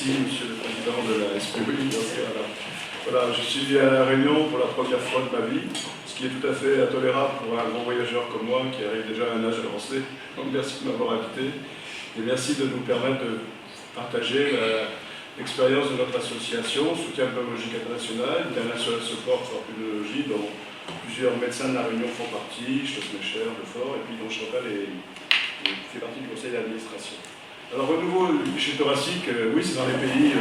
Merci, Monsieur le Président de la SPI. Voilà, je suis à La Réunion pour la première fois de ma vie, ce qui est tout à fait intolérable pour un grand voyageur comme moi qui arrive déjà à un âge avancé. Donc merci de m'avoir invité et merci de nous permettre de partager l'expérience de notre association, Soutien pneumologique international, International Support for Pulmonology, dont plusieurs médecins de La Réunion font partie, Schlossmecher, Lefort, et puis dont Chantal fait partie du conseil d'administration. Alors, renouveau du bûcher thoracique, oui, c'est dans les pays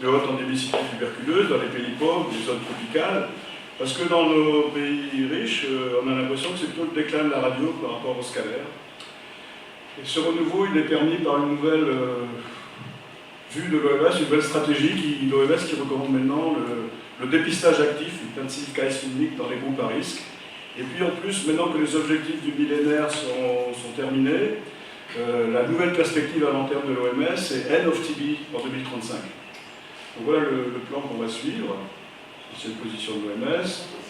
de haute endémicité tuberculeuse, dans les pays pauvres, les zones tropicales, parce que dans nos pays riches, on a l'impression que c'est plutôt le déclin de la radio par rapport au scalaire. Et ce renouveau, il est permis par une nouvelle vue de l'OMS, une nouvelle stratégie de l'OMS qui recommande maintenant le dépistage actif, intensive case clinique dans les groupes à risque. Et puis en plus, maintenant que les objectifs du millénaire sont terminés, la nouvelle perspective à long terme de l'OMS, c'est End of TB en 2035. Donc voilà le plan qu'on va suivre. C'est une position de l'OMS,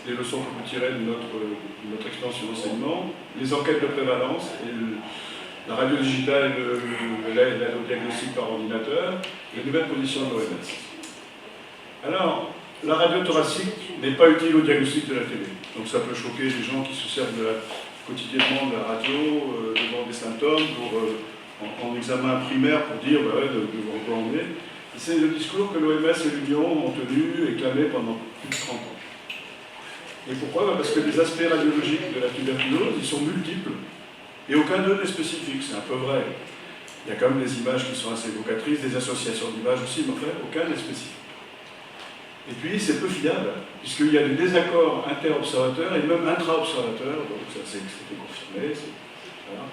les leçons qu'on peut tirer de notre expérience sur l'enseignement, les enquêtes de prévalence, et la radio digitale et l'aide au diagnostic par ordinateur, les nouvelles positions de l'OMS. Alors, la radio thoracique n'est pas utile au diagnostic de la télé. Donc ça peut choquer les gens qui se servent quotidiennement de la radio devant des symptômes en examen primaire pour dire de vous recommander. C'est le discours que l'OMS et l'Union ont tenu et clamé pendant plus de 30 ans. Et pourquoi? Parce que les aspects radiologiques de la tuberculose, ils sont multiples et aucun d'eux n'est spécifique. C'est un peu vrai. Il y a quand même des images qui sont assez évocatrices, des associations d'images aussi, mais en fait, aucun n'est spécifique. Et puis, c'est peu fiable, puisqu'il y a des désaccords inter-observateurs et même intra-observateurs, donc ça c'était confirmé. Voilà.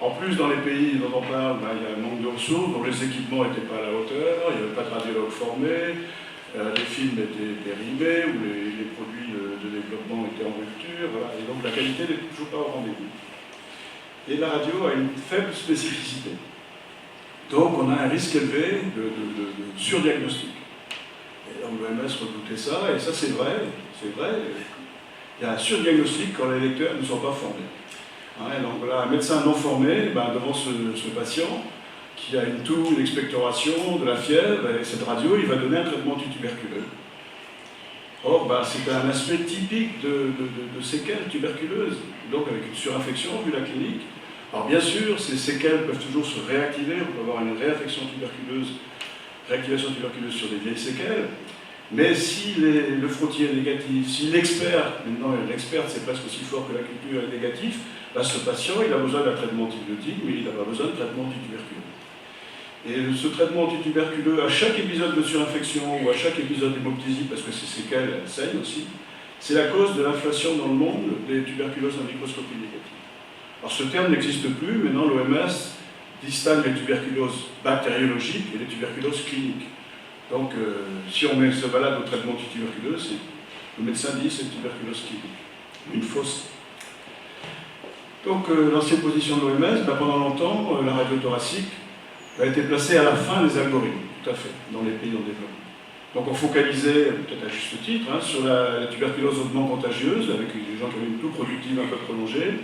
En plus, dans les pays dont on parle, il y a un manque de ressources, donc les équipements n'étaient pas à la hauteur, il n'y avait pas de radiologues formés, les films étaient périmés, ou les produits de développement étaient en rupture, voilà. Et donc la qualité n'est toujours pas au rendez-vous. Et la radio a une faible spécificité. Donc on a un risque élevé de surdiagnostic. Et donc l'OMS redoutait ça, et ça c'est vrai, c'est vrai. Il y a un surdiagnostic quand les lecteurs ne sont pas formés. Donc là, un médecin non formé, devant ce patient qui a une toux, une expectoration, de la fièvre, et cette radio, il va donner un traitement antituberculeux. Or, c'est un aspect typique de séquelles tuberculeuses, donc avec une surinfection vu la clinique. Alors bien sûr, ces séquelles peuvent toujours se réactiver, on peut avoir une réactivation tuberculeuse sur des vieilles séquelles, mais si le frottis est négatif, si l'expert, maintenant l'expert c'est presque aussi fort que la culture est négatif, ce patient il a besoin d'un traitement antibiotique, mais il n'a pas besoin de traitement antituberculeux. Et ce traitement antituberculeux, à chaque épisode de surinfection ou à chaque épisode d'hémoptysie, parce que ces séquelles saignent aussi, c'est la cause de l'inflation dans le monde des tuberculoses en microscopie négative. Alors ce terme n'existe plus, maintenant l'OMS distingue les tuberculoses bactériologiques et les tuberculoses cliniques. Donc si on met ce malade au traitement antituberculeux, le médecin dit c'est une tuberculose clinique, une fausse. Donc l'ancienne position de l'OMS, pendant longtemps, la radio thoracique a été placée à la fin des algorithmes, tout à fait, dans les pays en développement. Donc on focalisait, peut-être à juste titre, sur la tuberculose hautement contagieuse, avec des gens qui avaient une toux productive un peu prolongée,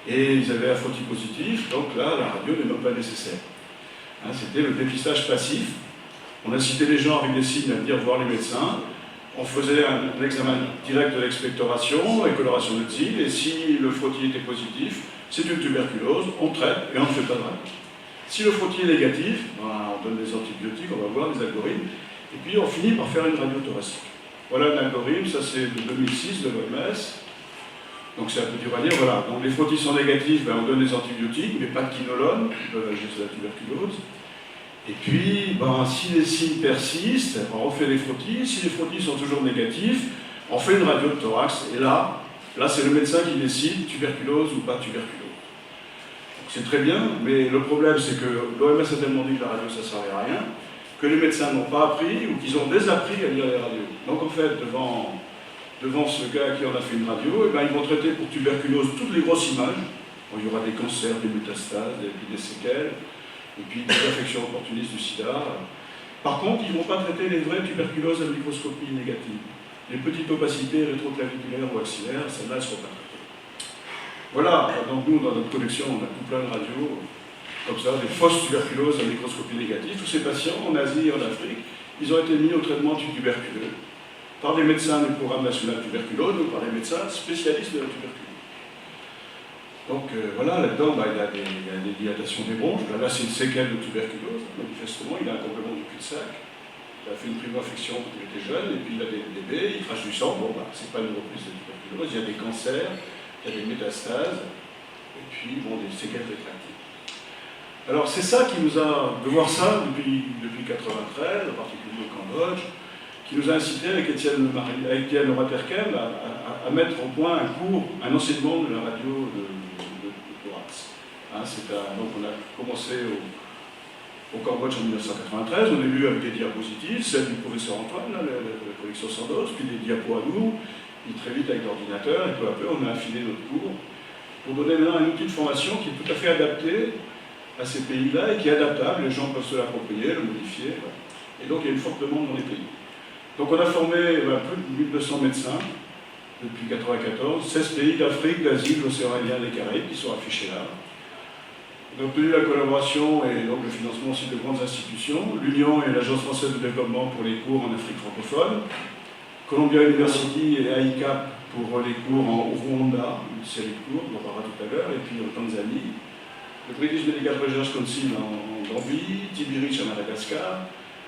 et ils avaient un frottis positif, donc là, la radio n'est même pas nécessaire. C'était le dépistage passif. On incitait les gens avec des signes à venir voir les médecins, on faisait un examen direct de l'expectoration et coloration de ZIL, et si le frottis était positif, c'est une tuberculose, on traite et on ne fait pas de radio. Si le frottis est négatif, on donne des antibiotiques, on va voir des algorithmes, et puis on finit par faire une radio thoracique. Voilà un algorithme, ça c'est de 2006 de l'OMS, donc c'est un peu dur à dire, voilà. Donc les frottis sont négatifs, on donne des antibiotiques, mais pas de quinolone, qui peuvent agir sur la tuberculose. Et puis, si les signes persistent, on refait les frottis. Si les frottis sont toujours négatifs, on fait une radio de thorax. Et là c'est le médecin qui décide tuberculose ou pas tuberculose. C'est très bien, mais le problème c'est que l'OMS a tellement dit que la radio ça ne servait à rien, que les médecins n'ont pas appris ou qu'ils ont désappris à lire les radios. Donc en fait, devant ce gars à qui on a fait une radio, ils vont traiter pour tuberculose toutes les grosses images. Il y aura des cancers, des métastases, des séquelles, et puis des affections opportunistes du sida. Par contre, ils ne vont pas traiter les vraies tuberculoses à microscopie négative. Les petites opacités rétroclaviculaires ou axillaires, celles-là ne seront pas traitées. Voilà, donc nous, dans notre collection, on a tout plein de radios. comme ça, des fausses tuberculoses à microscopie négative. Tous ces patients, en Asie et en Afrique, ils ont été mis au traitement antituberculeux par des médecins du programme national tuberculose ou par des médecins spécialistes de la tuberculose. Donc voilà, là-dedans, il y a des dilatations des bronches. Là, c'est une séquelle de tuberculose. Manifestement, il a un complément du cul-de-sac. Il a fait une primo-infection quand il était jeune, et puis il a des bébés, il crache du sang. Bon, c'est pas une reprise de tuberculose. Il y a des cancers, il y a des métastases, et puis, bon, des séquelles rétractives. Alors, c'est ça qui nous a, de voir ça depuis 1993, en particulier au Cambodge, qui nous a incité avec Étienne Noraterkem à mettre au point un enseignement de la radio de thorax. Hein, donc on a commencé au Cambodge en 1993, au début avec des diapositives, celle du professeur Antoine, la collection Sandoz, puis des diapos à nous, puis très vite avec l'ordinateur, et peu à peu on a affiné notre cours pour donner maintenant un outil de formation qui est tout à fait adapté à ces pays-là et qui est adaptable, les gens peuvent se l'approprier, le modifier, voilà. Et donc il y a une forte demande dans les pays. Donc on a formé plus de 1200 médecins depuis 1994, 16 pays d'Afrique, d'Asie, de l'océan Indien et des Caraïbes qui sont affichés là. On a obtenu la collaboration et donc le financement aussi de grandes institutions, l'Union et l'Agence française de développement pour les cours en Afrique francophone, Columbia University et AICAP pour les cours en Rwanda, une série de cours, on en parlera tout à l'heure, et puis en Tanzanie, le British Medical Research Council en Gambie, TB-RICH à Madagascar,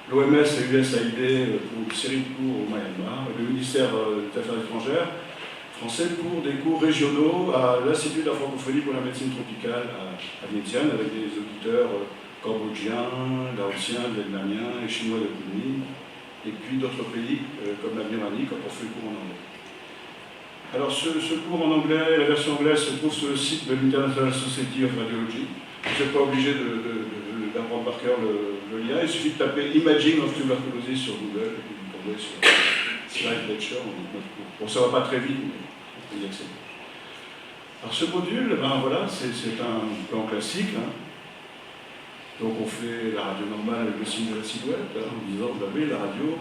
l'OMS et USAID pour une série de cours au Myanmar, le ministère des Affaires étrangères français pour des cours régionaux à l'Institut de la francophonie pour la médecine tropicale à Vientiane, avec des auditeurs cambodgiens, laotiens, vietnamiens et chinois de Kunming, et puis d'autres pays comme la Birmanie quand on fait le cours en anglais. Alors ce cours en anglais, la version anglaise se trouve sur le site de l'International Society of Radiology. Vous n'êtes pas obligé d'apprendre par cœur le lien, il suffit de taper Imaging of Tuberculosis sur Google et puis vous tombez sur Slide Lecture. Bon, ça ne va pas très vite, mais on peut y accéder. Alors ce module, voilà, c'est un plan classique. Hein. Donc on fait la radio normale avec le signe de la silhouette, hein, en disant, vous avez la radio,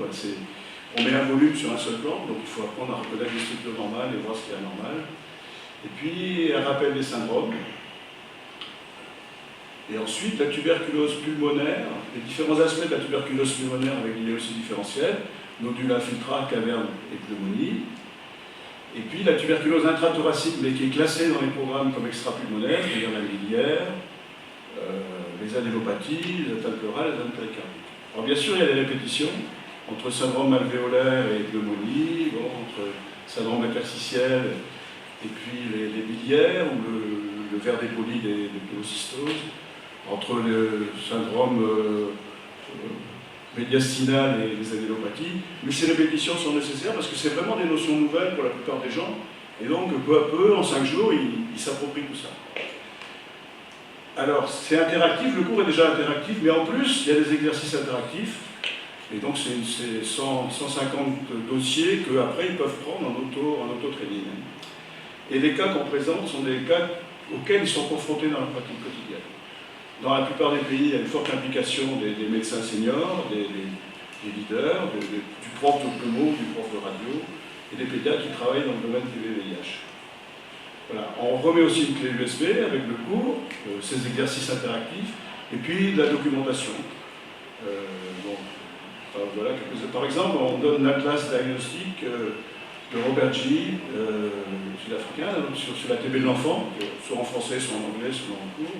on met un volume sur un seul plan, donc il faut apprendre à reconnaître les structures normales et voir ce qui est anormal. Et puis un rappel des syndromes. Et ensuite, la tuberculose pulmonaire, les différents aspects de la tuberculose pulmonaire avec l'IE aussi différentielle, nodule infiltrat, caverne et pneumonie. Et puis la tuberculose intrathoracique, mais qui est classée dans les programmes comme extrapulmonaire, c'est-à-dire la miliaire, les adénopathies, les atteintes pleurales, les atteintes péricardiques. Alors bien sûr, il y a des répétitions entre syndrome alvéolaire et pneumonie, entre syndrome interstitiel et puis les biliaires, ou le ver dépoli des pneumocystoses, entre le syndrome médiastinal et les adénopathies, mais ces répétitions sont nécessaires parce que c'est vraiment des notions nouvelles pour la plupart des gens, et donc peu à peu, en 5 jours, ils s'approprient tout ça. Alors, c'est interactif, le cours est déjà interactif, mais en plus, il y a des exercices interactifs, et donc c'est 150 dossiers qu'après ils peuvent prendre en auto-training. Et les cas qu'on présente sont des cas auxquels ils sont confrontés dans leur pratique quotidienne. Dans la plupart des pays, il y a une forte implication des médecins seniors, des leaders, du prof de pneumo, du prof de radio, et des pédiatres qui travaillent dans le domaine du VIH. Voilà. On remet aussi une clé USB avec le cours, ces exercices interactifs, et puis de la documentation. Voilà, par exemple, on donne l'atlas diagnostique de Robert G, sud-africain, sur la TB de l'enfant, soit en français, soit en anglais, soit en cours.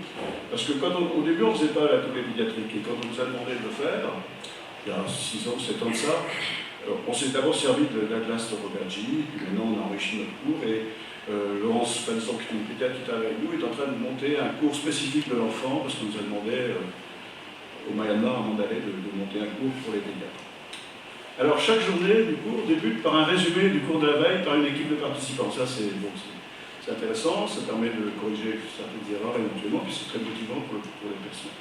Parce que au début, on ne faisait pas la TB pédiatrique, et quand on nous a demandé de le faire, il y a 6 ans, 7 ans de ça, on s'est d'abord servi de l'atlas de Robert G, puis maintenant on a enrichi notre cours, et Laurence Falson, qui est une pédiatre qui est avec nous, est en train de monter un cours spécifique de l'enfant, parce qu'on nous a demandé au Myanmar, avant d'aller, de monter un cours pour les pédiatres. Alors, chaque journée du cours débute par un résumé du cours de la veille par une équipe de participants. Ça, c'est intéressant, ça permet de corriger certaines erreurs éventuellement, puis c'est très motivant pour les personnes.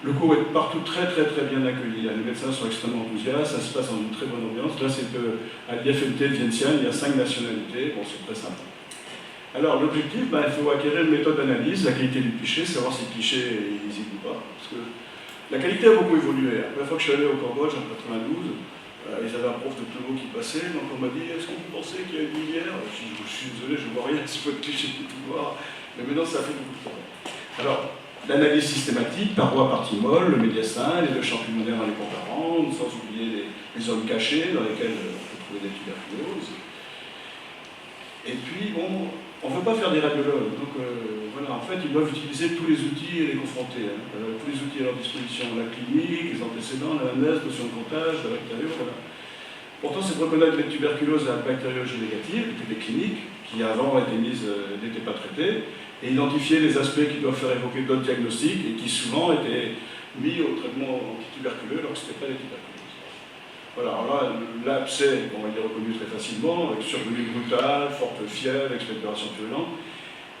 Le cours est partout très bien accueilli. Les médecins sont extrêmement enthousiastes, ça se passe dans une très bonne ambiance. Là, c'est à l'IFMT de Vientiane, il y a 5 nationalités, bon, c'est très sympa. Alors, l'objectif, il faut acquérir une méthode d'analyse, la qualité du cliché, savoir si le cliché est lisible ou pas. Parce que la qualité a beaucoup évolué. La première fois que je suis allé au Cambodge en 92, ils avaient un prof de pneumo qui passait, donc on m'a dit, est-ce que vous pensez qu'il y a une lumière? Je suis désolé, je ne vois rien, si vous êtes cliché, je peux tout voir. Mais maintenant, ça fait beaucoup de problèmes. Alors, l'analyse systématique par voie partie molle, le médiastin, les deux champs pulmonaires dans les comparants, sans oublier les zones cachées dans lesquelles on peut trouver des tuberculoses. Et puis, bon, on ne veut pas faire des radiologues, donc voilà, en fait, ils doivent utiliser tous les outils et les confronter, hein. Tous les outils à leur disposition, la clinique, les antécédents, l'anamnèse, notion de comptage, la bactério, voilà. Pourtant, c'est de reconnaître les tuberculoses à bactériologie négative, qui étaient des cliniques, qui avant n'étaient pas traitées, et identifier les aspects qui doivent faire évoquer d'autres diagnostics, et qui souvent étaient mis au traitement antituberculeux, alors que ce n'était pas des tuberculoses. Voilà, alors là, l'abcès, bon, il est reconnu très facilement, avec survenue brutale, forte fièvre, expectoration purulente.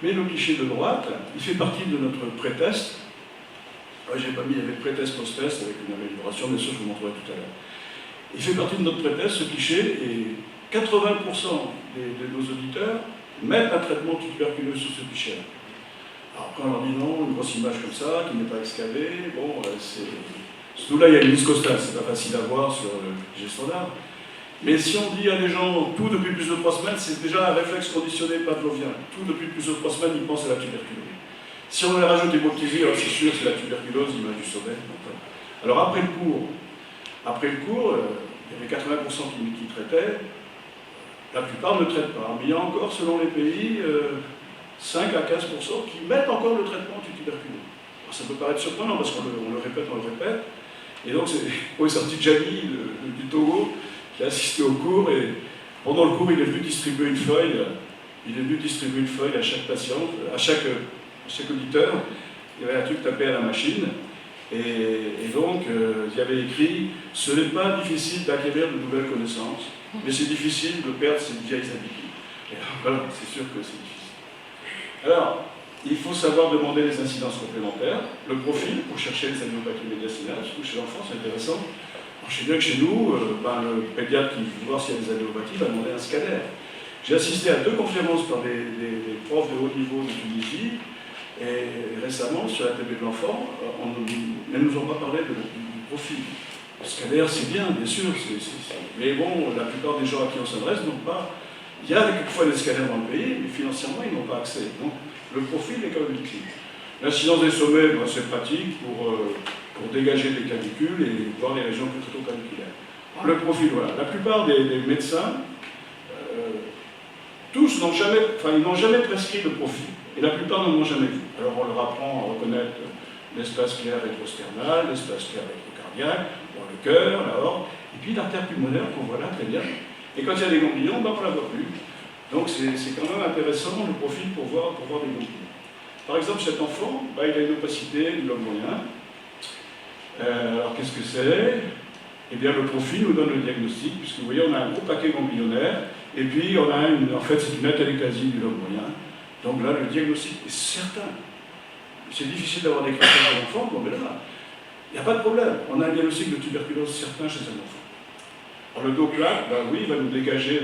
Mais le cliché de droite, il fait partie de notre pré-test. J'ai pas mis avec pré-test, post-test, avec une amélioration, bien sûr, je vous montrerai tout à l'heure. Il fait partie de notre pré-test, ce cliché, et 80% de nos auditeurs mettent un traitement tuberculeux sur ce cliché. Alors après, on leur dit non, une grosse image comme ça, qui n'est pas excavée, bon, c'est... Surtout là, il y a une liste costale, c'est pas facile à voir sur le cliché standard. Mais si on dit à des gens tout depuis plus de 3 semaines, c'est déjà un réflexe conditionné pavlovien. Tout depuis plus de 3 semaines, ils pensent à la tuberculose. Si on rajoute des mots-tivis, alors c'est sûr, c'est la tuberculose, l'image du sommeil. Alors après le cours, il y avait 80% qui traitaient, la plupart ne traitent pas. Mais il y a encore, selon les pays, 5 à 15% qui mettent encore le traitement anti-tuberculose. Ça peut paraître surprenant parce qu'on le répète. Et donc, c'est Tijani du Togo qui a assisté au cours et pendant le cours, il est venu distribuer une feuille. À chaque patient, à chaque auditeur. Il y avait un truc tapé à la machine. Et donc, il y avait écrit « Ce n'est pas difficile d'acquérir de nouvelles connaissances, mais c'est difficile de perdre ses vieilles habitudes. » Et voilà, c'est sûr que c'est difficile. Alors, il faut savoir demander les incidences complémentaires, le profil pour chercher les anéopathies médiastinales, surtout chez l'enfant, c'est intéressant. Alors, je sais bien que chez nous, le pédiatre qui veut voir s'il y a des anéopathies va demander un scanner. J'ai assisté à 2 conférences par des profs de haut niveau de Tunisie, et récemment, sur la télé de l'enfant, elles ne nous ont pas parlé du profil. Le scanner, c'est bien sûr, mais bon, la plupart des gens à qui on s'adresse n'ont pas... Il y a quelquefois des scanners dans le pays, mais financièrement, ils n'ont pas accès. Donc, le profil est quand même utile. L'incidence des sommets, c'est pratique pour dégager des clavicules et voir les régions claviculaires. Le profil, voilà. La plupart des médecins, tous n'ont jamais prescrit le profil. Et la plupart n'en ont jamais vu. Alors on leur apprend à reconnaître l'espace clair rétrosternal, l'espace clair rétrocardiaque, le cœur, l'aorte, et puis l'artère pulmonaire qu'on voit là très bien. Et quand il y a des ganglions, on ne la voit plus. Donc c'est quand même intéressant le profil pour voir des ganglions. Par exemple, cet enfant, il a une opacité du lobe moyen. Alors qu'est-ce que c'est? Eh bien le profil nous donne le diagnostic, puisque vous voyez, on a un gros paquet ganglionnaire, et puis on a en fait c'est une athéléctasie du lobe moyen. Donc là, le diagnostic est certain. C'est difficile d'avoir des craquages chez l'enfant, bon, mais là, il n'y a pas de problème. On a un diagnostic de tuberculose certain chez un enfant. Alors le Doppler, oui, il va nous dégager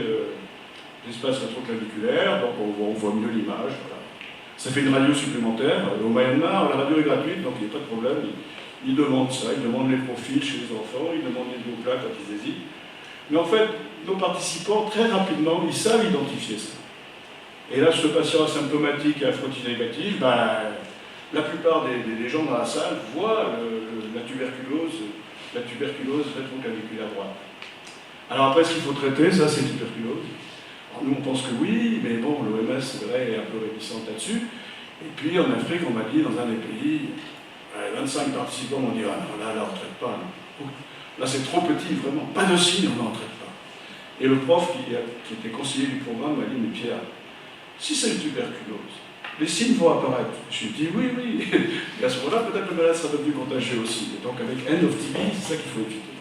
l'espace rétroclaviculaire, donc on voit mieux l'image. Voilà. Ça fait une radio supplémentaire. Au Myanmar, la radio est gratuite, donc il n'y a pas de problème. Ils demandent ça, ils demandent les profils chez les enfants, ils demandent les Doppler quand ils hésitent. Mais en fait, nos participants, très rapidement, ils savent identifier ça. Et là, ce patient asymptomatique et à frottis négative, la plupart des gens dans la salle voient la tuberculose rétroclaviculaire droite. Alors après, ce qu'il faut traiter, ça c'est tuberculose. Alors, nous, on pense que oui, mais bon, l'OMS, c'est vrai, est un peu réticente là-dessus. Et puis, en Afrique, on m'a dit, dans un des pays, 25 participants m'ont dit « Ah non, là, on ne traite pas. Là, c'est trop petit, vraiment. Pas de signe, on n'en traite pas. » Et le prof, qui était conseiller du programme, m'a dit « Mais Pierre, si c'est une tuberculose, les signes vont apparaître. » Je lui ai dit « Oui. » Et à ce moment-là, peut-être le malade sera devenu contagieux aussi. Et donc avec end of TB, c'est ça qu'il faut éviter.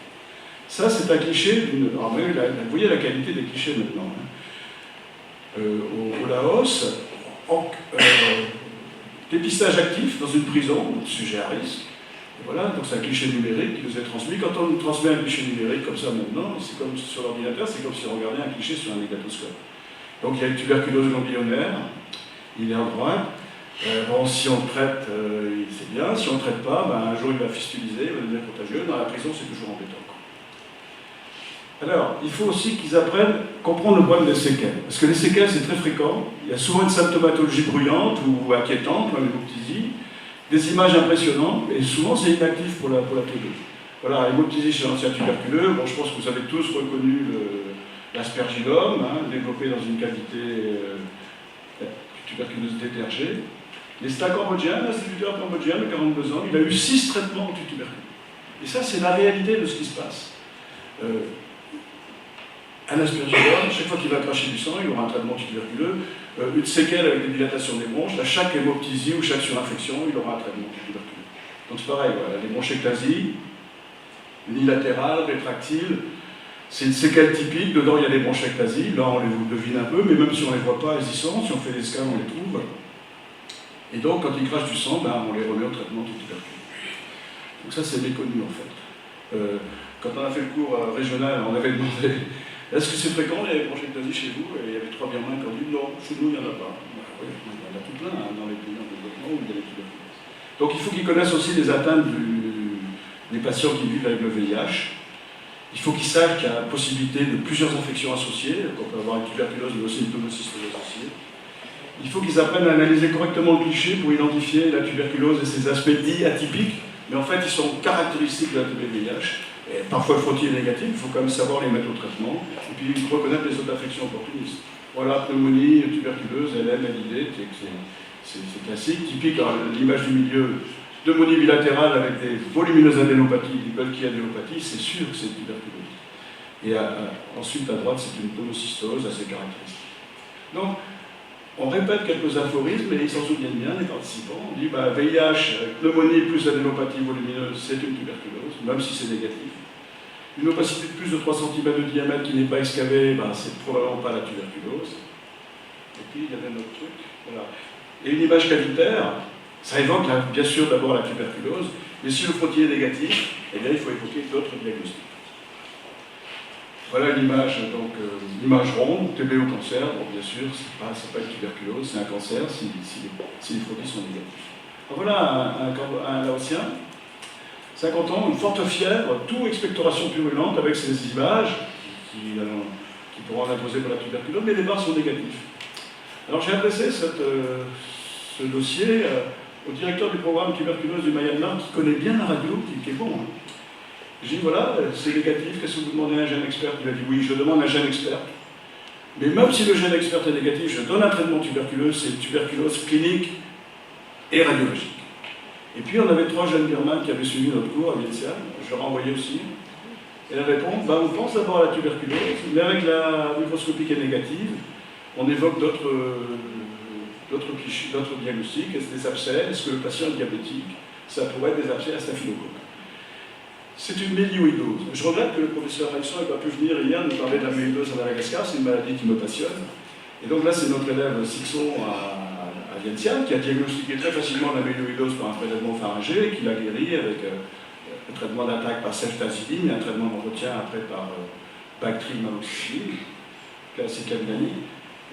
Ça, c'est un cliché. Alors, vous voyez la qualité des clichés maintenant. Au Laos, dépistage actif dans une prison, sujet à risque. Et voilà, donc c'est un cliché numérique qui nous est transmis. Quand on nous transmet un cliché numérique comme ça maintenant, c'est comme sur l'ordinateur, c'est comme si on regardait un cliché sur un négatoscope. Donc il y a une tuberculose ganglionnaire, il est en droite. Si on le traite, c'est bien. Si on ne le traite pas, un jour il va fistuliser, il va devenir contagieux. Dans la prison, c'est toujours embêtant. Alors, il faut aussi qu'ils apprennent à comprendre le problème des séquelles. Parce que les séquelles, c'est très fréquent. Il y a souvent une symptomatologie bruyante ou inquiétante, comme l'hypoptysie. Des images impressionnantes, et souvent c'est inactif pour la TB. Voilà, hémoptysie chez l'ancien tuberculeux, bon, je pense que vous avez tous reconnu l'aspergillome, hein, développé dans une cavité tuberculosité TRG. Mais c'est un Cambodgien, l'instituteur cambodgien de 42 ans, il a eu 6 traitements anti-tuberculeux. Et ça, c'est la réalité de ce qui se passe. Un aspergillome, chaque fois qu'il va cracher du sang, il aura un traitement anti-tuberculeux. Une séquelle avec des dilatations des bronches, à chaque hémoptysie ou chaque surinfection, il aura un traitement anti-tuberculeux. Donc c'est pareil, voilà, les bronchectasies, unilatérales, rétractiles, c'est une séquelle typique, dedans il y a des bronchectasies, là on les devine un peu, mais même si on ne les voit pas, elles y sont, si on fait des scans, on les trouve. Et donc quand ils crachent du sang, ben, on les remet au traitement anti-tuberculeux. Donc ça c'est méconnu en fait. Quand on a fait le cours régional, on avait demandé est-ce que c'est fréquent les bronchectasies chez vous? Et il y avait 3 Birmans qui ont dit non, chez nous il n'y en a pas. Ben, oui, il y en a tout plein hein, dans les pays en développement où il y a les tuberculoses. Donc il faut qu'ils connaissent aussi les atteintes des patients qui vivent avec le VIH. Il faut qu'ils sachent qu'il y a la possibilité de plusieurs infections associées, qu'on peut avoir une tuberculose mais aussi une pneumocystose associée. Il faut qu'ils apprennent à analyser correctement le cliché pour identifier la tuberculose et ses aspects dits atypiques, mais en fait ils sont caractéristiques de la TB-VIH. Et parfois le frottis est négatif, il faut quand même savoir les mettre au traitement, et puis reconnaître les autres infections opportunistes. Voilà, pneumonie, tuberculose, LM, LID, c'est classique, typique, l'image du milieu, pneumonie bilatérale avec des volumineuses adénopathies, des bulky adénopathies, c'est sûr que c'est une tuberculose. Et ensuite, à droite, c'est une pneumocystose assez caractéristique. Donc, on répète quelques aphorismes, et ils s'en souviennent bien, les participants. On dit, VIH, pneumonie plus adénopathie volumineuse, c'est une tuberculose, même si c'est négatif. Une opacité de plus de 3 cm de diamètre qui n'est pas excavée, c'est probablement pas la tuberculose. Et puis, il y avait un autre truc, voilà. Et une image cavitaire, ça évoque bien sûr d'abord la tuberculose, mais si le frottis est négatif, eh bien, il faut évoquer d'autres diagnostics. Voilà une image, donc, image ronde, TB au cancer. Bon, bien sûr, c'est pas une tuberculose, c'est un cancer si les frottis sont négatifs. Alors, voilà un Laotien, 50 ans, une forte fièvre, tout expectoration purulente avec ces images qui pourront en imposer pour la tuberculose, mais les barres sont négatifs. Alors j'ai adressé ce dossier au directeur du programme tuberculose du Myanmar qui connaît bien la radio, qui est bon. Hein. J'ai dit voilà, c'est négatif, qu'est-ce que vous demandez à un gène expert? Il a dit oui, je demande un gène expert. Mais même si le gène expert est négatif, je donne un traitement tuberculeux, c'est une tuberculose clinique et radiologique. Et puis on avait 3 jeunes birmans qui avaient suivi notre cours à Vientiane, je leur ai envoyé aussi. Et la réponse, on pense d'abord à la tuberculose, mais avec la microscopie qui est négative, on évoque d'autres diagnostics. Est-ce des abcès? Est-ce que le patient est diabétique? Ça pourrait être des abcès à staphylocoque. C'est une mélioïdose. Je regrette que le professeur Alexandre n'ait pas pu venir hier nous parler de la mélioïdose à Madagascar, c'est une maladie qui me passionne. Et donc là, c'est notre élève Sixon à Vientiane qui a diagnostiqué très facilement la mélioïdose par un prélèvement pharyngé, qui l'a guéri avec un traitement d'attaque par ceftazidime et un traitement d'entretien après par bactrimaloxifine, classicamidanie.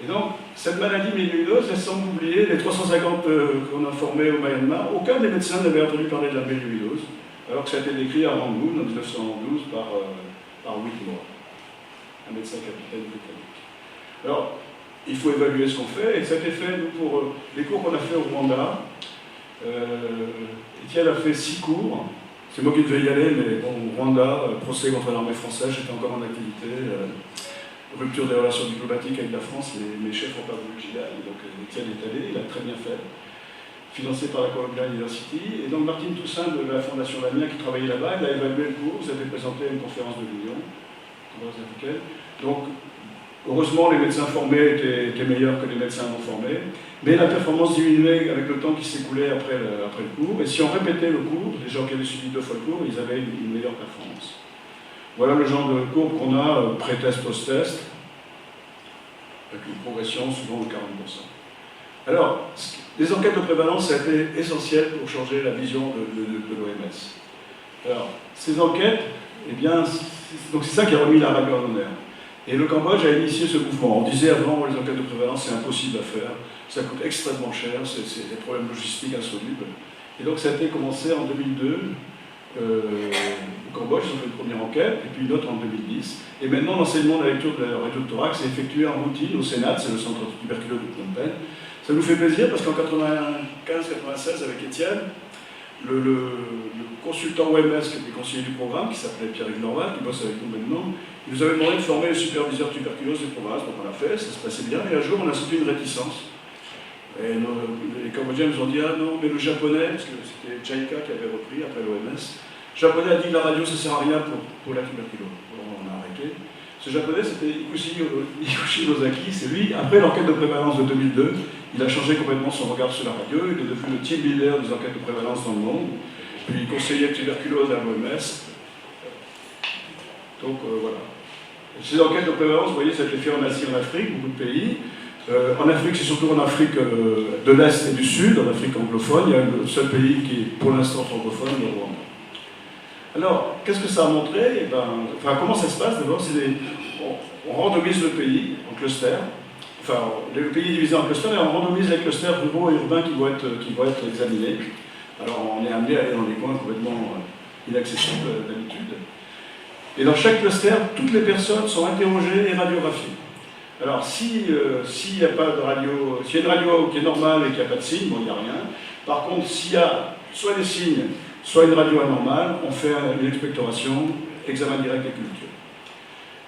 Et donc, cette maladie mélioïdose, elle semble oublier les 350 qu'on a formés au Myanmar. Aucun des médecins n'avait entendu parler de la mélioïdose, alors que ça a été décrit à Rangoon en 1912 par Whitmore, un médecin capitaine britannique. Alors, il faut évaluer ce qu'on fait, et ça a été fait, nous, pour les cours qu'on a fait au Rwanda. Étienne a fait 6 cours. C'est moi qui devais y aller, mais bon, au Rwanda, procès contre l'armée française, j'étais encore en activité. Rupture des relations diplomatiques avec la France, mes chefs n'ont pas voulu que j'y aille, donc Étienne est allé, il a très bien fait, financé par la Columbia University. Et donc Martine Toussaint de la Fondation Lamia qui travaillait là-bas, elle a évalué le cours, ça a été présenté à une conférence de l'Union, donc heureusement les médecins formés étaient meilleurs que les médecins non formés, mais la performance diminuait avec le temps qui s'écoulait après le cours, et si on répétait le cours, les gens qui avaient suivi 2 fois le cours, ils avaient une meilleure performance. Voilà le genre de courbe qu'on a, pré-test, post-test, avec une progression souvent de 40%. Alors, les enquêtes de prévalence, ça a été essentiel pour changer la vision de l'OMS. Alors, ces enquêtes, eh bien, donc c'est ça qui a remis la bague en honneur. Et le Cambodge a initié ce mouvement. On disait avant, les enquêtes de prévalence, c'est impossible à faire, ça coûte extrêmement cher, c'est des problèmes logistiques insolubles. Et donc ça a été commencé en 2002, au Cambodge, ils ont fait une première enquête, et puis une autre en 2010. Et maintenant, l'enseignement de la lecture de la radio de thorax est effectué en routine au Sénat, c'est le centre tuberculeux de Phnom Penh. Ça nous fait plaisir parce qu'en 95-96, avec Étienne, le consultant OMS qui était conseiller du programme, qui s'appelait Pierre-Yves Norval, qui bosse avec nous maintenant, il nous avait demandé de former les superviseurs tuberculose des provinces, donc on l'a fait, ça se passait bien, et un jour on a senti une réticence. Et les Cambodgiens nous ont dit « Ah non, mais le japonais », parce que c'était Jaika qui avait repris après l'OMS, le japonais a dit que la radio ça sert à rien pour la tuberculose. Alors on a arrêté. Ce japonais c'était Ikushi Nozaki, c'est lui, après l'enquête de prévalence de 2002, il a changé complètement son regard sur la radio, il est devenu le team leader des enquêtes de prévalence dans le monde, puis conseiller de tuberculose à l'OMS. Donc voilà. Ces enquêtes de prévalence, vous voyez, ça a été fait en Asie, en Afrique, beaucoup de pays. En Afrique, c'est surtout en Afrique de l'Est et du Sud, en Afrique anglophone. Il y a le seul pays qui est pour l'instant francophone, le Rwanda. Alors, qu'est-ce que ça a montré? Comment ça se passe? D'abord, on randomise le pays en clusters. Enfin, le pays est divisé en clusters et on randomise les clusters ruraux et urbains qui vont être examinés. Alors, on est amené à aller dans des coins complètement inaccessibles d'habitude. Et dans chaque cluster, toutes les personnes sont interrogées et radiographiées. Alors, s'il n'y a pas de radio, s'il y a une radio qui est normale et qu'il n'y a pas de signe, bon, il n'y a rien. Par contre, s'il y a soit des signes, soit une radio anormale, on fait une expectoration, examen direct des cultures.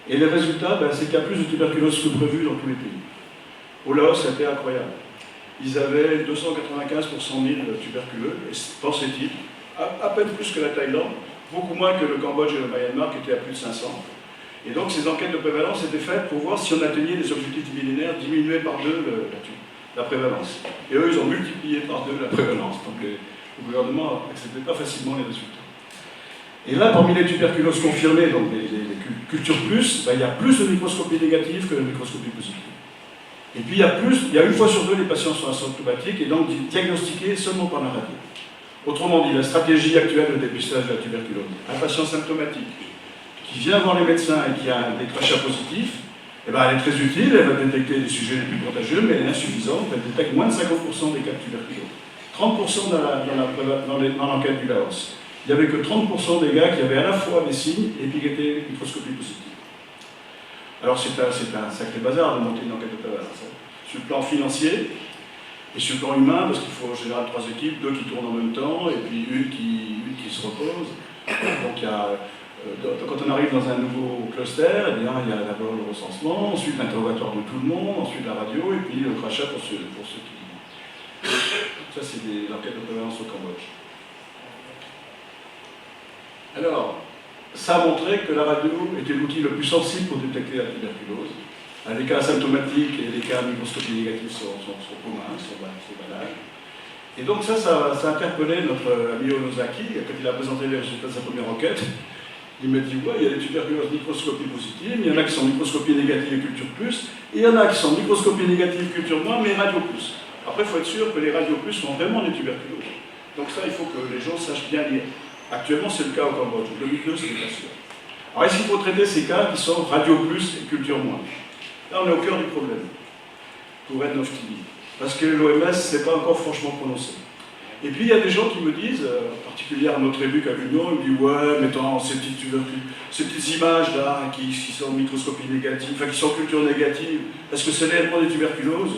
Et les résultats, c'est qu'il y a plus de tuberculose que prévu dans tous les pays. Au Laos, c'était incroyable. Ils avaient 295 pour 100 000 tuberculeux, et pensait-il, à peine plus que la Thaïlande, beaucoup moins que le Cambodge et le Myanmar qui étaient à plus de 500. Et donc ces enquêtes de prévalence étaient faites pour voir si on atteignait les objectifs du millénaire, diminuer par 2 la prévalence. Et eux, ils ont multiplié par 2 la prévalence. Donc le gouvernement n'acceptait pas facilement les résultats. Et là, parmi les tuberculoses confirmées, donc les cultures plus, il y a plus de microscopie négative que de microscopie positive. Et puis il y a une fois sur 2 les patients sont asymptomatiques et donc diagnostiqués seulement par la radio. Autrement dit, la stratégie actuelle de dépistage de la tuberculose, un patient symptomatique qui vient voir les médecins et qui a des crachats positifs, elle est très utile, elle va détecter les sujets les plus contagieux, mais elle est insuffisante, elle détecte moins de 50% des cas de tuberculose. 30% dans l'enquête du Laos. Il n'y avait que 30% des gars qui avaient à la fois des signes et puis qui étaient microscopie positive. Alors c'est un sacré bazar de monter une enquête de prévalence. Sur le plan financier et sur le plan humain, parce qu'il faut en général 3 équipes, 2 qui tournent en même temps et puis une qui se repose. Donc quand on arrive dans un nouveau cluster, il y a d'abord le recensement, ensuite l'interrogatoire de tout le monde, ensuite la radio et puis le crachat pour ceux qui... Ça c'est l'enquête de prévalence au Cambodge. Alors, ça a montré que la radio était l'outil le plus sensible pour détecter la tuberculose. Les cas asymptomatiques et les cas microscopie négatifs sont communs, sont banals. Et donc ça a interpellé notre ami Onozaki, quand il a présenté les résultats de sa première enquête. Il m'a dit, ouais, il y a des tuberculoses microscopie positive, il y en a qui sont microscopie négative et culture plus, et il y en a qui sont microscopie négative, culture moins, mais radio plus. Après, il faut être sûr que les radio plus sont vraiment des tuberculoses. Donc ça, il faut que les gens sachent bien lire. Actuellement, c'est le cas au Cambodge. En 2002, c'est pas sûr. Alors, est-ce qu'il faut traiter ces cas qui sont radio plus et culture moins? Là, on est au cœur du problème, pour Red Noftili. Parce que l'OMS ne s'est pas encore franchement prononcé. Et puis, il y a des gens qui me disent, en particulier à notre élu à l'Union, ils me disent, ouais, mettons ces petites images-là, qui sont microscopie négative, enfin, qui sont culture négative, est-ce que c'est réellement des tuberculoses?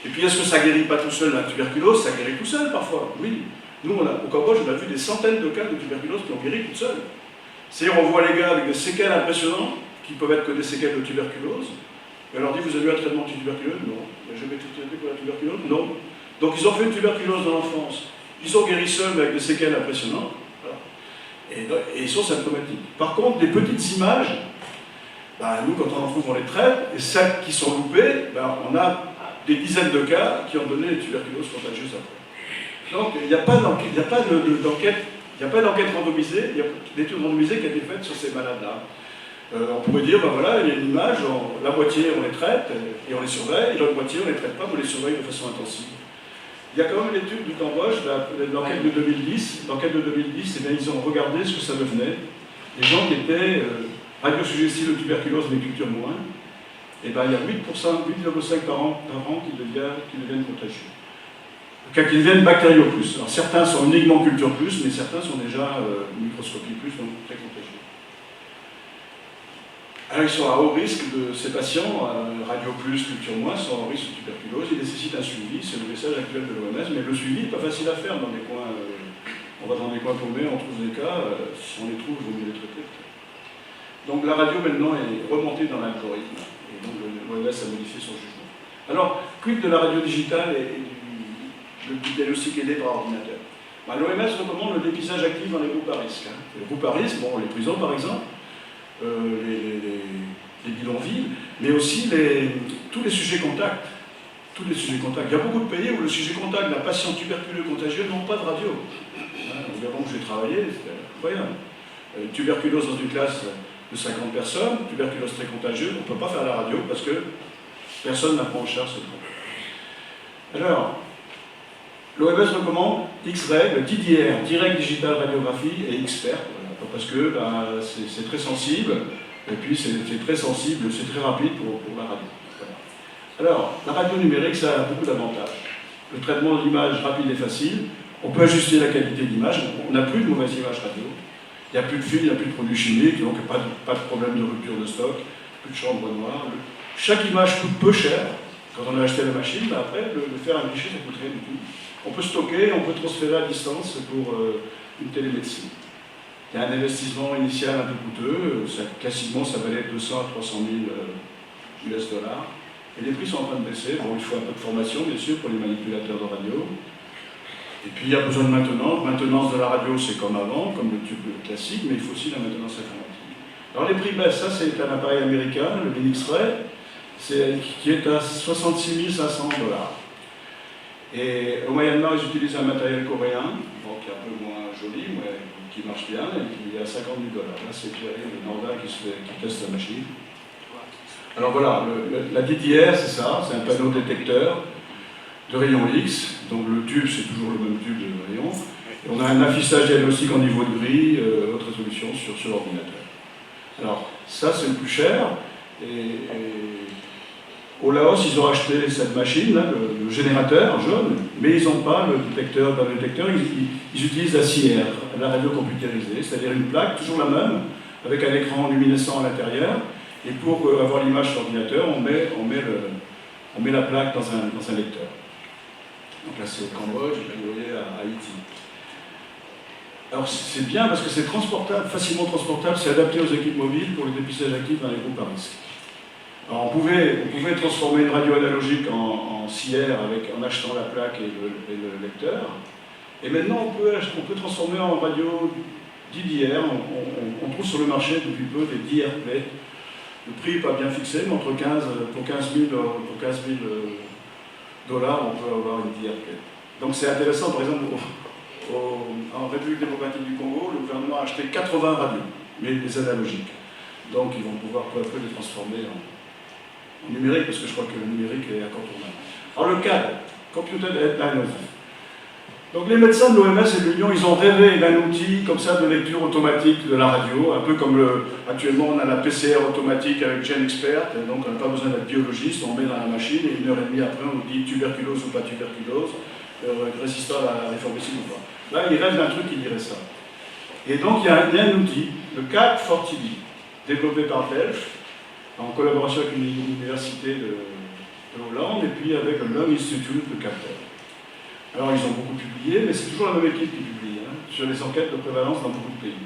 Et puis, est-ce que ça guérit pas tout seul la tuberculose? Ça guérit tout seul, parfois, oui. Nous, au Cambodge, on a vu des centaines de cas de tuberculose qui ont guéri tout seuls. C'est-à-dire, on voit les gars avec des séquelles impressionnantes, qui peuvent être que des séquelles de tuberculose, et on leur dit, vous avez eu un traitement anti-tuberculose? Non. Vous n'avez jamais été traité pour la tuberculose? Non. Donc, ils ont fait une tuberculose dans l'enfance. Ils sont guéris seuls, mais avec des séquelles impressionnantes. Voilà. Et ils sont symptomatiques. Par contre, des petites images, nous, quand on en trouve, on les traite, et celles qui sont loupées, on a des dizaines de cas qui ont donné des tuberculoses contagieuses après. Donc, il n'y a pas d'enquête randomisée, il y a d'études randomisées qui a été faite sur ces malades-là. On pourrait dire, voilà, il y a une image, la moitié on les traite et on les surveille, et l'autre moitié on ne les traite pas, mais on les surveille de façon intensive. Il y a quand même l'étude du Cambodge, l'enquête de 2010. L'enquête de 2010, ils ont regardé ce que ça devenait. Les gens qui étaient radiosuggestifs de tuberculose, mais culture moins, et il y a 8,5 par an qui deviennent contagieux. Qui deviennent bactériaux plus. Alors certains sont uniquement culture plus, mais certains sont déjà microscopie plus, donc très contagieux. Alors ils sont à haut risque, ces patients, radio plus, culture moins, sont à haut risque de tuberculose, ils nécessitent un suivi, c'est le message actuel de l'OMS, mais le suivi n'est pas facile à faire dans des coins, on va dans des coins paumés, on trouve des cas, si on les trouve, il vaut mieux les traiter. Donc la radio maintenant est remontée dans l'algorithme, et donc l'OMS a modifié son jugement. Alors, quid de la radio digitale et du diagnostic aidé par ordinateur? L'OMS recommande le dépistage actif dans les groupes à risque. Les groupes à risque, bon, les prisons par exemple, les bidonvilles, mais aussi tous les sujets contacts. Tous les sujets contacts. Il y a beaucoup de pays où le sujet contact d'un patient tuberculeux contagieux n'ont pas de radio. Au Gabon où j'ai travaillé, c'était incroyable. Tuberculose dans une classe de 50 personnes, tuberculose très contagieuse, on ne peut pas faire la radio parce que personne n'a pris en charge ce problème. Alors, l'OMS recommande X règles, DDR, Direct Digital Radiographie, et XPERT, parce que c'est très sensible, et puis c'est très sensible, c'est très rapide pour la radio. Voilà. Alors, la radio numérique, ça a beaucoup d'avantages. Le traitement de l'image rapide et facile, on peut ajuster la qualité d'image, on n'a plus de mauvaise image radio, il n'y a plus de fil, il n'y a plus de produits chimiques, donc pas de problème de rupture de stock, plus de chambre noire. Chaque image coûte peu cher. Quand on a acheté la machine, après, le faire un guichet, ça coûte rien du tout. On peut stocker, on peut transférer à distance pour une télémédecine. Il y a un investissement initial un peu coûteux, classiquement ça valait 200 à 300 000 US dollars. Et les prix sont en train de baisser. Bon, il faut un peu de formation, bien sûr, pour les manipulateurs de radio. Et puis il y a besoin de maintenance. Maintenance de la radio, c'est comme avant, comme le tube classique, mais il faut aussi la maintenance informatique. Alors les prix baissent, ça c'est un appareil américain, le X-Ray, qui est à 66 500 dollars. Et au Myanmar, ils utilisent un matériel coréen, bon, qui est un peu moins joli, mais qui marche bien, et qui est à 50 000 dollars. Là, c'est Pierre le Nanda qui teste la machine. Alors voilà, la DDR, c'est ça, c'est un panneau détecteur de rayons X, donc le tube, c'est toujours le même tube de rayons. Et on a un affichage diagnostic en niveau de gris, haute résolution sur l'ordinateur. Alors, ça, c'est le plus cher, au Laos, ils ont acheté cette machine, là, le générateur jaune, mais ils n'ont pas le détecteur. Dans le détecteur, ils utilisent la CR, la radio computérisée, c'est-à-dire une plaque, toujours la même, avec un écran luminescent à l'intérieur. Et pour avoir l'image sur l'ordinateur, on met la plaque dans un lecteur. Donc là, c'est au Cambodge, et puis vous voyez à Haïti. Alors c'est bien parce que c'est transportable, facilement transportable, c'est adapté aux équipes mobiles pour le dépistage actif dans les groupes à risque. Alors on pouvait transformer une radio analogique en CR en achetant la plaque et le lecteur. Et maintenant on peut transformer en radio DDR. On trouve sur le marché depuis peu des DDR plates. Le prix n'est pas bien fixé, mais pour 15 000 dollars, on peut avoir une DDR plate. Donc c'est intéressant, par exemple, en République démocratique du Congo, le gouvernement a acheté 80 radios, mais des analogiques. Donc ils vont pouvoir peu à peu les transformer en numérique, parce que je crois que le numérique est incontournable. Alors le CAD, Computed Diagnosis. Donc les médecins de l'OMS et de l'Union, ils ont rêvé d'un outil comme ça de lecture automatique de la radio, un peu comme actuellement on a la PCR automatique avec GenExpert, et donc on n'a pas besoin d'être biologiste, on met dans la machine et 1h30 après on nous dit tuberculose ou pas tuberculose, résistant à l'hémophobicine ou pas. Là, ils rêvent d'un truc qui dirait ça. Et donc il y a un outil, le CAD Fortini, développé par Delft, en collaboration avec une université de Hollande et puis avec le Lung Institute de Captel. Alors ils ont beaucoup publié, mais c'est toujours la même équipe qui publie, sur les enquêtes de prévalence dans beaucoup de pays.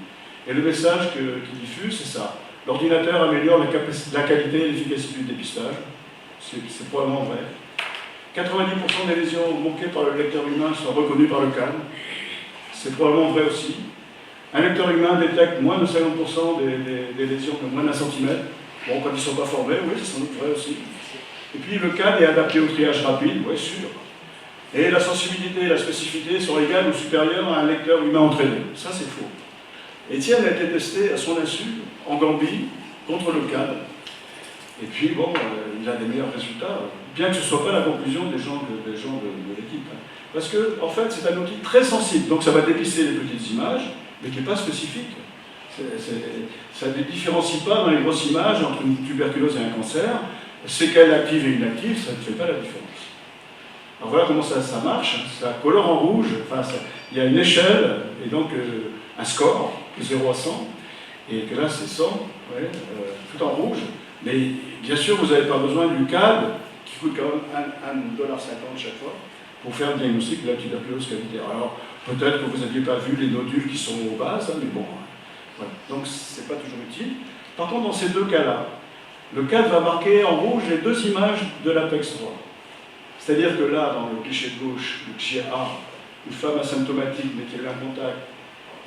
Et le message qu'ils diffusent, c'est ça. L'ordinateur améliore la qualité et l'efficacité du dépistage. C'est probablement vrai. 90% des lésions manquées par le lecteur humain sont reconnues par le CAD. C'est probablement vrai aussi. Un lecteur humain détecte moins de 50% des lésions de moins d'un centimètre. Bon, quand ils ne sont pas formés, oui, c'est sans doute vrai aussi. Et puis le CAD est adapté au triage rapide, oui, sûr. Et la sensibilité et la spécificité sont égales ou supérieures à un lecteur humain entraîné. Ça, c'est faux. Etienne a été testé à son insu, en Gambie, contre le CAD. Et puis, bon, il a des meilleurs résultats, bien que ce ne soit pas la conclusion des gens de l'équipe. Parce que, en fait, c'est un outil très sensible. Donc, ça va dépister les petites images, mais qui n'est pas spécifique. Ça ne différencie pas dans les grosses images entre une tuberculose et un cancer. Séquelles actives et inactives, ça ne fait pas la différence. Alors voilà comment ça marche. Ça colore en rouge. Enfin, il y a une échelle et donc un score de 0 à 100. et que là c'est 100, ouais, tout en rouge. Mais bien sûr, vous n'avez pas besoin du câble qui coûte quand même 1,50 $ chaque fois pour faire le diagnostic de la tuberculose cavitaire. Alors, peut-être que vous n'aviez pas vu les nodules qui sont aux bases, hein, mais bon, voilà. Donc c'est pas toujours utile. Par contre, dans ces deux cas-là, le cadre va marquer en rouge les deux images de l'apex droit. C'est-à-dire que là, dans le cliché de gauche, le cliché A, une femme asymptomatique mais qui a eu un contact,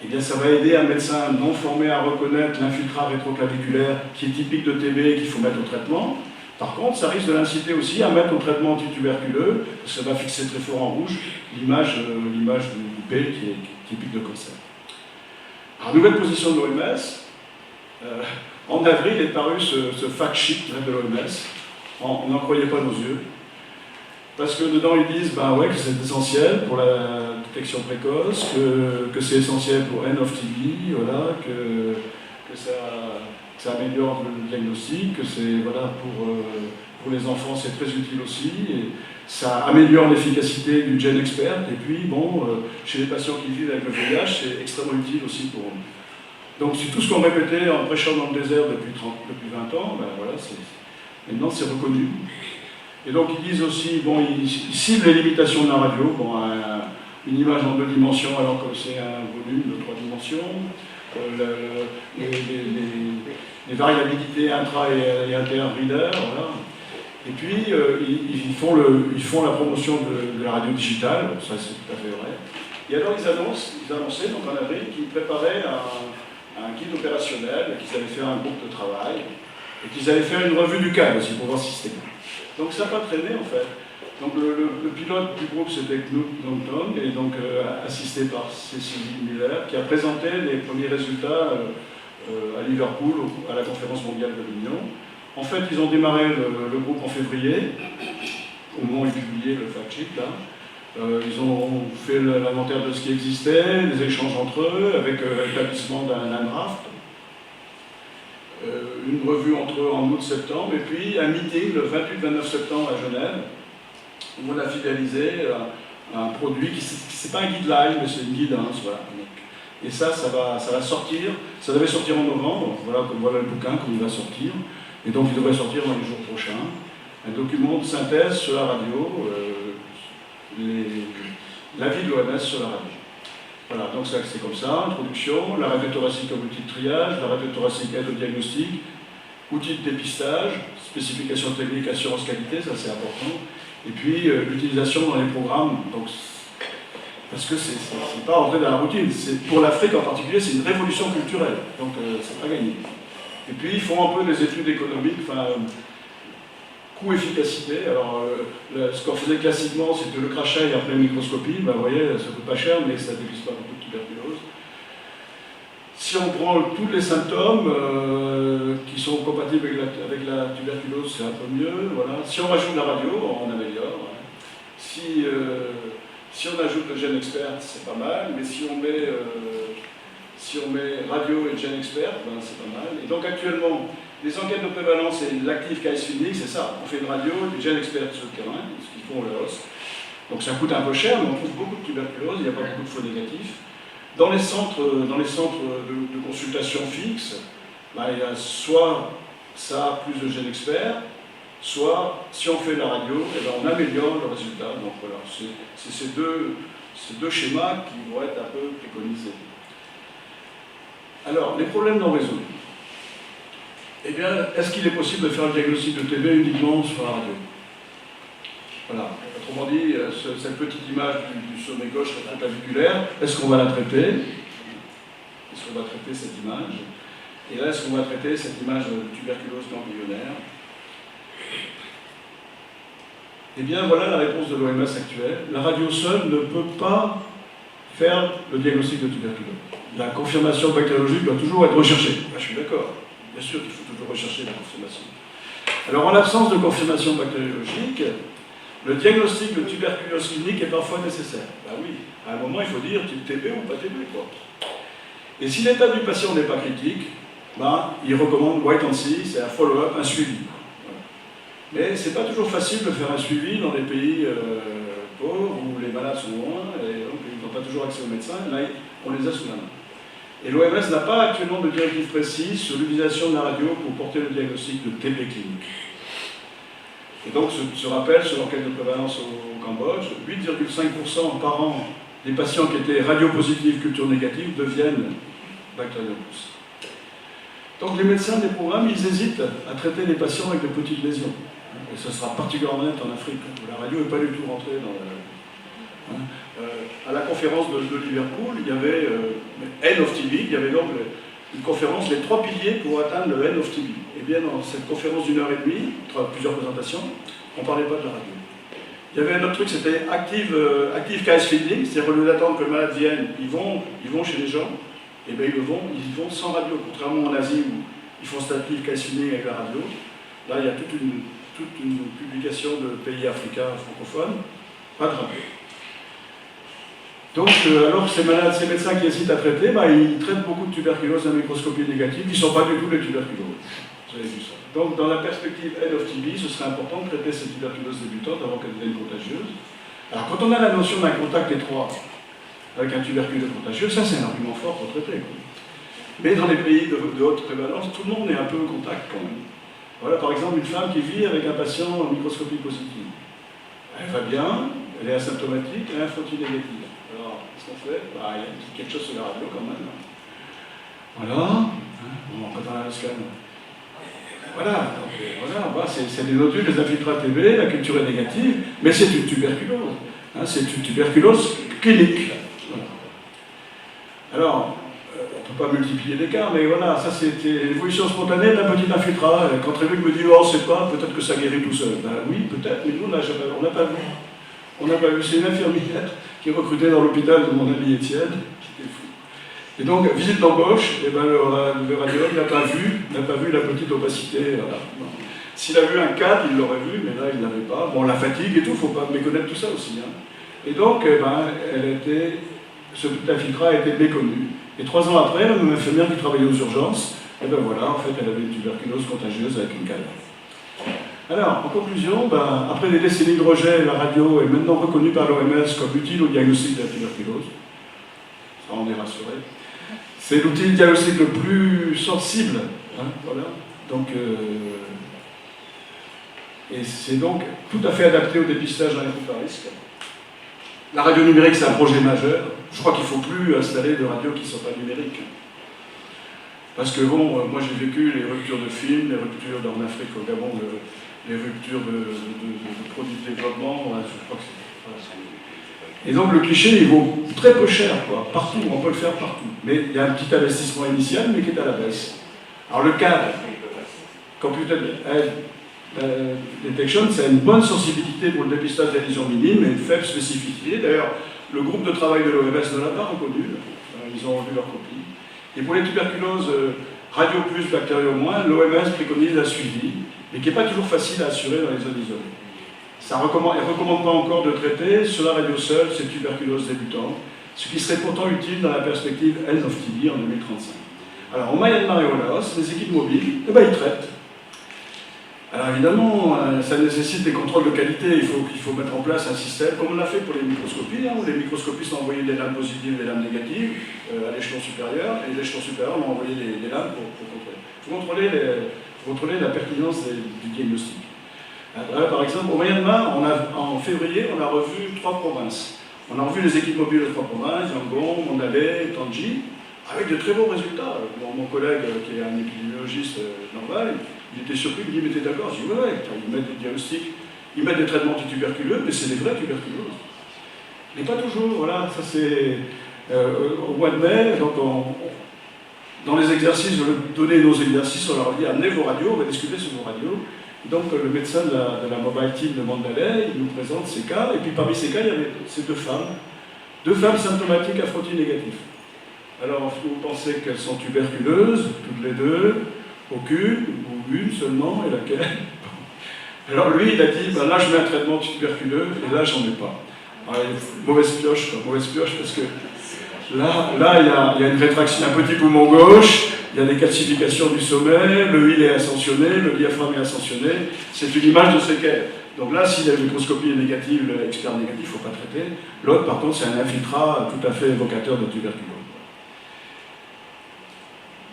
eh bien ça va aider un médecin non formé à reconnaître l'infiltrat rétroclaviculaire qui est typique de TB et qu'il faut mettre au traitement. Par contre, ça risque de l'inciter aussi à mettre au traitement antituberculeux, parce que ça va fixer très fort en rouge l'image du B qui est typique de cancer. Alors, nouvelle position de l'OMS. En avril est paru ce fact sheet de l'OMS. On n'en croyait pas nos yeux. Parce que dedans, ils disent ouais, que c'est essentiel pour la détection précoce, que c'est essentiel pour end of TB, voilà, que ça améliore le diagnostic, que c'est voilà, pour les enfants, c'est très utile aussi. Et ça améliore l'efficacité du GenExpert. Et puis, bon, chez les patients qui vivent avec le VIH, c'est extrêmement utile aussi pour eux. Donc, c'est tout ce qu'on répétait en prêchant dans le désert depuis 20 ans, voilà, maintenant c'est reconnu. Et donc ils disent aussi, bon, ils ciblent les limitations de la radio, bon, une image en 2 dimensions alors que c'est un volume de 3 dimensions, les variabilités intra- et inter-reader, voilà. Et puis ils font la promotion de la radio digitale, ça c'est tout à fait vrai. Et alors ils annonçaient donc en avril qu'ils préparaient un guide opérationnel, qu'ils allaient faire un groupe de travail, et qu'ils allaient faire une revue du cadre aussi pour voir si c'était bien. Donc ça n'a pas traîné en fait. Donc le pilote du groupe c'était Knut Norton, et donc assisté par Cécile Muller, qui a présenté les premiers résultats à Liverpool, à la conférence mondiale de l'Union. En fait, ils ont démarré le groupe en février, au moment où ils publiaient le fact sheet là. Ils ont fait l'inventaire de ce qui existait, des échanges entre eux, avec l'établissement d'un draft, une revue entre eux en août-septembre, et puis un meeting le 28-29 septembre à Genève, où on a finalisé un produit qui c'est pas un guideline, mais c'est une guidance, voilà. Et ça va sortir, ça devait sortir en novembre, voilà le bouquin comme il va sortir, et donc il devrait sortir dans les jours prochains. Un document de synthèse sur la radio, l'avis de l'OMS sur la radio. Voilà, donc ça c'est comme ça, introduction, la radio thoracique comme outil de triage, la radio thoracique aide au diagnostic, outil de dépistage, spécification technique, assurance qualité, ça c'est important, et puis l'utilisation dans les programmes, donc, parce que c'est pas rentrer dans la routine, pour l'Afrique en particulier, c'est une révolution culturelle, donc c'est pas gagné. Et puis ils font un peu des études économiques, coût-efficacité. Alors, ce qu'on faisait classiquement, c'était le crachat et après la microscopie. Vous voyez, ça coûte pas cher, mais ça ne dépiste pas beaucoup de tuberculose. Si on prend tous les symptômes qui sont compatibles avec la tuberculose, c'est un peu mieux. Voilà. Si on rajoute la radio, on améliore. Ouais. Si on ajoute le GenExpert, c'est pas mal, mais si on met radio et GenExpert, c'est pas mal. Et donc actuellement, les enquêtes de prévalence et l'active case finding, c'est ça. On fait une radio, du GenExpert sur le terrain, ce qu'ils font le host. Donc ça coûte un peu cher, mais on trouve beaucoup de tuberculose, il n'y a pas beaucoup de faux négatifs. Dans les centres de consultation fixes, il y a soit ça plus de GenExpert, soit si on fait la radio, on améliore le résultat. Donc voilà, c'est ces deux schémas qui vont être un peu préconisés. Alors, les problèmes non résolus. Eh bien, est-ce qu'il est possible de faire le diagnostic de TB uniquement sur la radio? Voilà. Autrement dit, cette petite image du sommet gauche rétroclaviculaire, est-ce qu'on va la traiter? Est-ce qu'on va traiter cette image? Et là, est-ce qu'on va traiter cette image de tuberculose ganglionnaire? Eh bien, voilà la réponse de l'OMS actuelle. La radio seule ne peut pas faire le diagnostic de tuberculose. La confirmation bactériologique doit toujours être recherchée. Je suis d'accord. Bien sûr qu'il faut toujours rechercher la confirmation. Alors, en l'absence de confirmation bactériologique, le diagnostic de tuberculose clinique est parfois nécessaire. Ben oui, à un moment, il faut dire TB ou pas TB, quoi. Et si l'état du patient n'est pas critique, il recommande wait and see, c'est un follow-up, un suivi. Voilà. Mais c'est pas toujours facile de faire un suivi dans des pays pauvres où les malades sont loin et donc ils n'ont pas toujours accès aux médecins. Là, on les a sous la main. Et l'OMS n'a pas actuellement de directive précise sur l'utilisation de la radio pour porter le diagnostic de TB clinique. Et donc, ce rappel sur l'enquête de prévalence au Cambodge, 8,5% par an des patients qui étaient radiopositifs, culture négative, deviennent bactériopouses. Donc les médecins des programmes, ils hésitent à traiter les patients avec de petites lésions. Et ce sera particulièrement net en Afrique, où la radio n'est pas du tout rentrée dans la... à la conférence de Liverpool, il y avait End of TB, il y avait donc une conférence, les 3 piliers pour atteindre le End of TB. Et bien dans cette conférence d'1 heure et demie, plusieurs présentations, on ne parlait pas de la radio. Il y avait un autre truc, c'était active case fielding, c'est-à-dire au lieu d'attendre que le malade vienne, ils vont chez les gens, et bien ils vont sans radio, contrairement en Asie où ils font cet active case fielding avec la radio. Là, il y a toute une publication de pays africains francophones, pas de radio. Donc, alors ces malades, ces médecins qui hésitent à traiter, ils traitent beaucoup de tuberculose à microscopie négative, qui ne sont pas du tout les tuberculoses. Vous avez vu ça. Donc, dans la perspective End of TB, ce serait important de traiter ces tuberculoses débutantes avant qu'elles deviennent contagieuses. Alors, quand on a la notion d'un contact étroit avec un tuberculeux contagieux, ça c'est un argument fort pour traiter. Mais dans les pays de haute prévalence, tout le monde est un peu en contact quand même. Voilà, par exemple, une femme qui vit avec un patient en microscopie positive. Elle va bien, elle est asymptomatique, elle a un frottis négatif. Alors, qu'est-ce qu'on fait? Il y a quelque chose sur la radio quand même. Voilà. Bon, quand on a le scan. Voilà, c'est des nodules, des infiltrats TB, la culture est négative, mais c'est une tuberculose. C'est une tuberculose clinique. Voilà. Alors, on ne peut pas multiplier les cas, mais voilà, ça c'était l'évolution spontanée d'un petit infiltrat. Quand Trébuc me dit, oh, on ne sait pas, peut-être que ça guérit tout seul. Ben oui, peut-être, mais nous, on n'a pas vu. On n'a pas vu, c'est une infirmière qui est recrutée dans l'hôpital de mon ami Étienne, qui était fou. Et donc, visite d'embauche, et ben, le radiologue n'a pas vu la petite opacité. Voilà. S'il a vu un cadre, il l'aurait vu, mais là, il ne l'avait pas. Bon, la fatigue et tout, il ne faut pas méconnaître tout ça aussi. Hein. Et donc, ce petit infiltrat a été méconnu. Et 3 ans après, la même infirmière qui travaillait aux urgences, et ben voilà, en fait, elle avait une tuberculose contagieuse avec une cadavre. Alors, en conclusion, après des décennies de rejet, la radio est maintenant reconnue par l'OMS comme utile au diagnostic de la tuberculose. Ça, on est rassuré. C'est l'outil de diagnostic le plus sensible. Hein, voilà. Donc, et c'est donc tout à fait adapté au dépistage d'un groupe à risque. La radio numérique, c'est un projet majeur. Je crois qu'il ne faut plus installer de radios qui ne sont pas numériques. Parce que bon, moi j'ai vécu les ruptures de films, les ruptures en Afrique, au Gabon, les ruptures de produits de développement. Je crois que c'est... Et donc le cliché, il vaut très peu cher, quoi. Partout, on peut le faire partout. Mais il y a un petit investissement initial, mais qui est à la baisse. Alors le cadre, Computer Detection, c'est une bonne sensibilité pour le dépistage des lésions minimes et une faible spécificité. D'ailleurs, le groupe de travail de l'OMS ne l'a pas reconnu, ils ont revu leur copie. Et pour les tuberculoses radio plus, bactéries au moins, l'OMS préconise un suivi, mais qui n'est pas toujours facile à assurer dans les zones isolées. Elle ne recommande pas encore de traiter sur la radio seule ces tuberculoses débutantes, ce qui serait pourtant utile dans la perspective End of TB en 2035. Alors, au Myanmar et au Laos, les équipes mobiles, ils traitent. Alors évidemment, ça nécessite des contrôles de qualité, il faut mettre en place un système, comme on l'a fait pour les microscopies, où les microscopistes ont envoyé des lames positives et des lames négatives à l'échelon supérieur, et l'échelon supérieur ont envoyé des lames pour contrôler. Il faut contrôler la pertinence du diagnostic. Là, par exemple, au Myanmar, en février, on a revu 3 provinces. On a revu les équipes mobiles de 3 provinces, Yangon, Mandalay, Tangi, avec de très bons résultats. Mon collègue, qui est un épidémiologiste normal, il était surpris, il me dit, mais t'es d'accord? Je dis, ouais, ils mettent des diagnostics, ils mettent des traitements antituberculeux, mais c'est des vrais tuberculoses. Mais pas toujours, voilà, ça c'est au mois de mai, donc dans les exercices, je vais donner nos exercices, on leur dit, amenez vos radios, on va discuter sur vos radios. Donc le médecin de la mobile team de Mandalay, il nous présente ces cas, et puis parmi ces cas, il y avait ces 2 femmes symptomatiques à frottis négatif. Alors, est-ce que vous pensez qu'elles sont tuberculeuses, toutes les 2, aucune, ou une seulement, et laquelle? Alors lui, il a dit, là je mets un traitement tuberculeux, et là j'en ai pas. Alors, mauvaise pioche, parce que là il y a une rétraction, un petit poumon gauche, il y a des calcifications du sommet, le huile est ascensionné, le diaphragme est ascensionné, c'est une image de séquelles. Donc là, si la microscopie est négative, l'expert négatif, il ne faut pas traiter. L'autre, par contre, c'est un infiltrat tout à fait évocateur de tuberculose.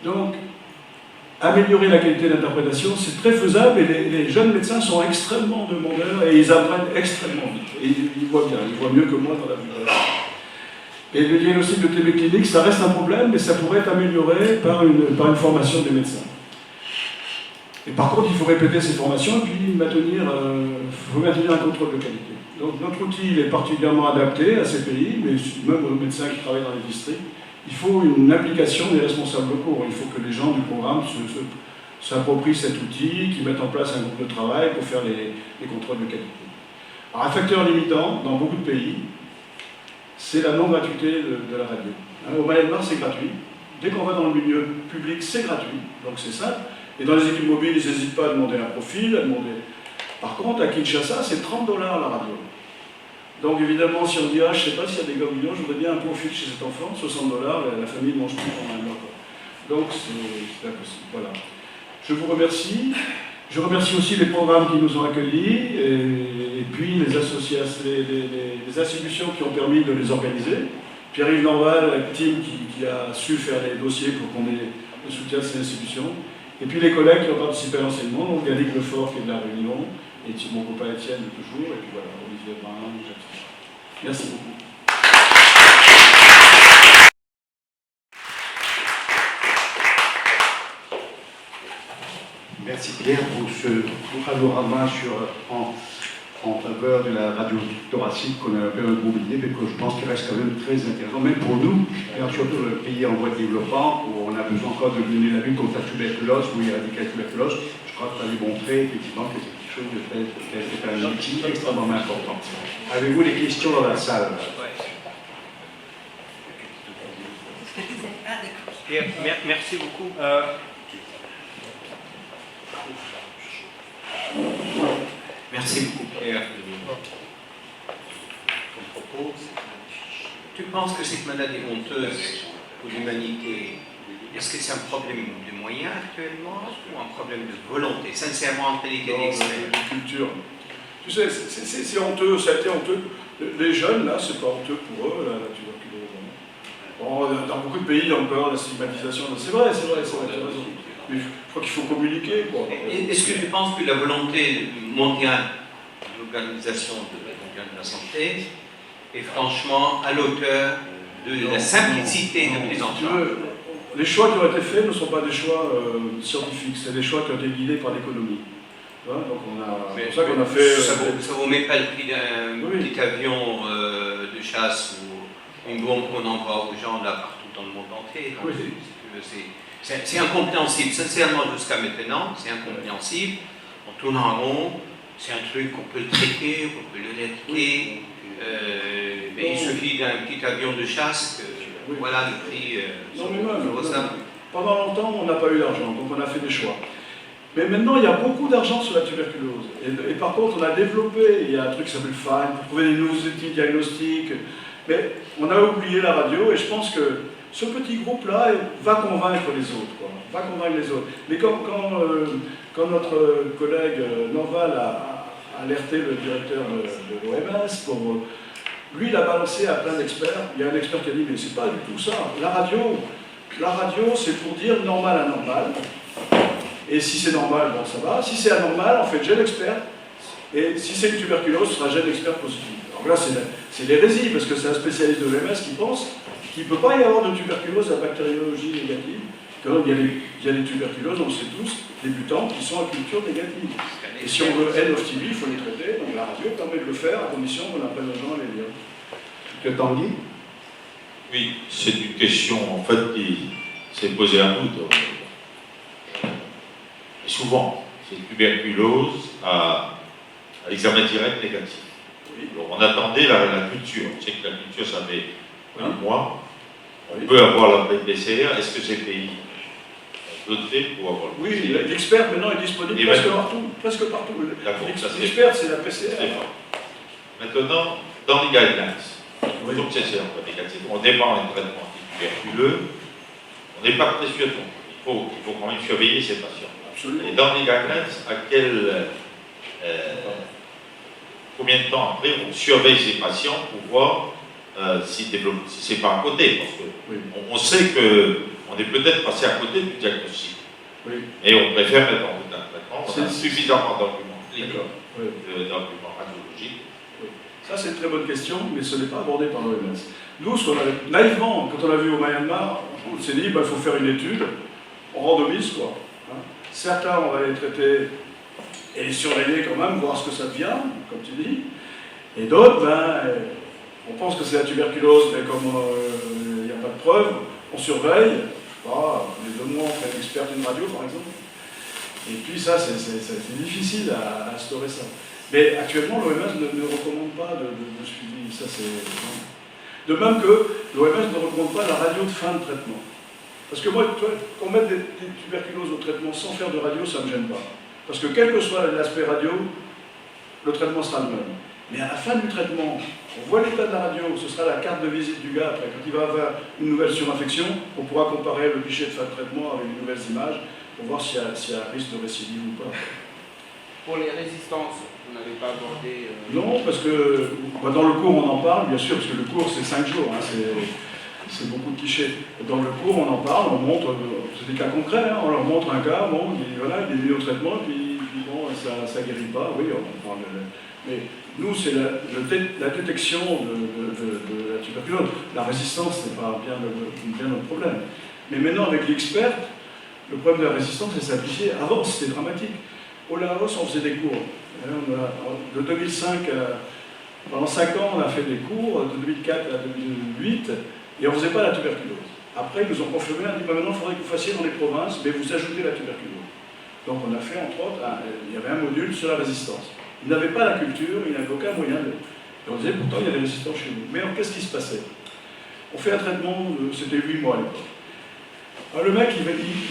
Donc, améliorer la qualité d'interprétation, c'est très faisable et les jeunes médecins sont extrêmement demandeurs et ils apprennent extrêmement vite. Et ils voient bien, ils voient mieux que moi dans la vue. Et le diagnostic de TB clinique, ça reste un problème, mais ça pourrait être amélioré par une formation des médecins. Et par contre, il faut répéter ces formations et puis maintenir un contrôle de qualité. Donc notre outil il est particulièrement adapté à ces pays, mais même aux médecins qui travaillent dans les districts. Il faut une implication des responsables locaux. Il faut que les gens du programme s'approprient cet outil, qu'ils mettent en place un groupe de travail pour faire les contrôles de qualité. Alors, un facteur limitant, dans beaucoup de pays, c'est la non-gratuité de la radio. Au Myanmar, c'est gratuit. Dès qu'on va dans le milieu public, c'est gratuit. Donc c'est simple. Et dans les équipes mobiles, ils n'hésitent pas à demander un profil, à demander... Par contre, à Kinshasa, c'est 30 $ la radio. Donc évidemment, si on dit, je ne sais pas s'il y a des gobelins, je voudrais bien un profil chez cet enfant, 60 $, la famille ne mange plus pendant un mois. Donc c'est impossible. Voilà. Je vous remercie. Je remercie aussi les programmes qui nous ont accueillis, et puis les associations, les institutions qui ont permis de les organiser. Pierre-Yves Norval, la team qui a su faire les dossiers pour qu'on ait le soutien de ces institutions. Et puis les collègues qui ont participé à l'enseignement, donc Yannick Lefort qui est de la Réunion, et mon copain Étienne de toujours, et puis voilà, Olivier Brun, Jacques. Merci beaucoup. Merci Pierre pour ce panorama en faveur de la radio thoracique qu'on a un peu oublié, mais que je pense qu'il reste quand même très intéressant, même pour nous, et surtout dans le pays en voie de développement, où on a besoin encore de mener la lutte contre la tuberculose, ou éradiquer la tuberculose. Je crois que tu as démontré effectivement que c'est quelque chose de très, un outil extrêmement important. Avez-vous des questions dans la salle? Pierre, merci beaucoup. Merci beaucoup, Pierre, de ton propos. Tu penses que cette maladie honteuse pour l'humanité, est-ce que c'est un problème de moyens actuellement ou un problème de volonté, sincèrement entre les extrêmes? De culture. Tu sais, c'est honteux, ça a été honteux. Les jeunes, là, c'est pas honteux pour eux, la tuberculose. Bon, dans beaucoup de pays, il y a encore la stigmatisation. C'est vrai, tu as raison. Mais je crois qu'il faut communiquer. Est-ce que tu penses que la volonté mondiale de l'Organisation mondiale de la santé est franchement à l'auteur de la simplicité de prise en charge? Les choix qui ont été faits ne sont pas des choix scientifiques, c'est des choix qui ont été guidés par l'économie. Donc c'est pour ça qu'on a fait... Ça ne vous met pas le prix d'un petit avion de chasse ou une bombe qu'on envoie aux gens là partout dans le monde entier. Oui. C'est incompréhensible, sincèrement jusqu'à maintenant, c'est incompréhensible. On tourne en rond, c'est un truc qu'on peut le traiter, on peut le l'éduquer, mais il suffit d'un petit avion de chasse, voilà le prix. Pendant longtemps, on n'a pas eu d'argent, donc on a fait des choix. Mais maintenant, il y a beaucoup d'argent sur la tuberculose. Et par contre, on a développé, il y a un truc qui s'appelle FIND, pour trouver des nouveaux outils diagnostiques. Mais on a oublié la radio, et je pense que ce petit groupe-là va convaincre les autres, Mais quand notre collègue Norval a alerté le directeur de l'OMS, lui il a balancé à plein d'experts, il y a un expert qui a dit mais c'est pas du tout ça, la radio c'est pour dire normal anormal, et si c'est normal, bon ça va, si c'est anormal, on fait gène expert, et si c'est une tuberculose, ce sera gène expert positif. Alors là c'est l'hérésie, parce que c'est un spécialiste de l'OMS qui pense qu'il ne peut pas y avoir de tuberculose à bactériologie négative, car il y a des tuberculoses, on le sait tous, débutantes, qui sont à culture négative. Et si on veut end of TB, il faut les traiter, donc la radio permet de le faire, à condition qu'on apprenne aux gens à les lire. Que Tanguy? Oui, c'est une question en fait qui s'est posée à nous. Et souvent, cette tuberculose à l'examen direct négatif. Oui. Alors, on attendait la culture. On sait que la culture, ça met un mois. On Oui. peut avoir la PCR. Est-ce que ces pays ont doté pour avoir le PCR? Oui, l'expert maintenant est disponible presque partout. L'expert, c'est la PCR. Maintenant, dans les guidelines, donc c'est encore négatif, on démarre un traitement tuberculeux, on n'est pas précieux. Il faut quand même surveiller ces patients. Absolument. Et dans les guidelines, combien de temps après on surveille ces patients pour voir si c'est pas à côté, parce que on sait on est peut-être passé à côté du diagnostic. Oui. Et on préfère mettre en route un traitement. On a C'est- suffisamment d'arguments cliniques, D'accord. Oui. d'arguments radiologiques. Ça, c'est une très bonne question, mais ce n'est pas abordé par l'OMS. Nous, ce qu'on avait, naïvement, quand on a vu au Myanmar, on s'est dit, il faut faire une étude, on randomise, quoi. Hein. Certains, on va les traiter et les surveiller quand même, voir ce que ça devient, comme tu dis. Et d'autres, on pense que c'est la tuberculose, mais comme il n'y a pas de preuve, on surveille. Je sais pas, les 2 mois, on fait un expert d'une radio, par exemple. Et puis ça, c'est difficile à instaurer ça. Mais actuellement, l'OMS ne recommande pas de suivi. Ça, c'est... De même que l'OMS ne recommande pas la radio de fin de traitement. Parce que moi, qu'on mette des tuberculoses au traitement sans faire de radio, ça ne me gêne pas. Parce que quel que soit l'aspect radio, le traitement sera le même. Mais à la fin du traitement, on voit l'état de la radio, ce sera la carte de visite du gars après. Quand il va avoir une nouvelle surinfection, on pourra comparer le cliché de fin de traitement avec de nouvelles images pour voir s'il y a un risque de récidive ou pas. Pour les résistances, vous n'avez pas abordé... Non, parce que dans le cours on en parle, bien sûr, parce que le cours c'est 5 jours, hein, c'est beaucoup de clichés. Dans le cours on en parle, on montre, c'est des cas concrets, hein, on leur montre un cas, bon, voilà, il est mis au traitement, puis bon, ça ne guérit pas, oui, on parle mais nous c'est la détection de la tuberculose. La résistance n'est pas bien notre problème. Mais maintenant avec l'expert, le problème de la résistance est simplifié. Avant c'était dramatique. Au Laos, on faisait des cours. De 2005, pendant 5 ans, on a fait des cours, de 2004 à 2008, et on ne faisait pas la tuberculose. Après, ils nous ont confirmé, on a dit, maintenant, il faudrait que vous fassiez dans les provinces, mais vous ajoutez la tuberculose. Donc on a fait, entre autres, il y avait un module sur la résistance. Ils n'avaient pas la culture, ils n'avaient aucun moyen de... Et on disait, pourtant, il y a des résistants chez nous. Mais alors, qu'est-ce qui se passait? On fait un traitement, c'était 8 mois à l'époque. Alors, le mec, il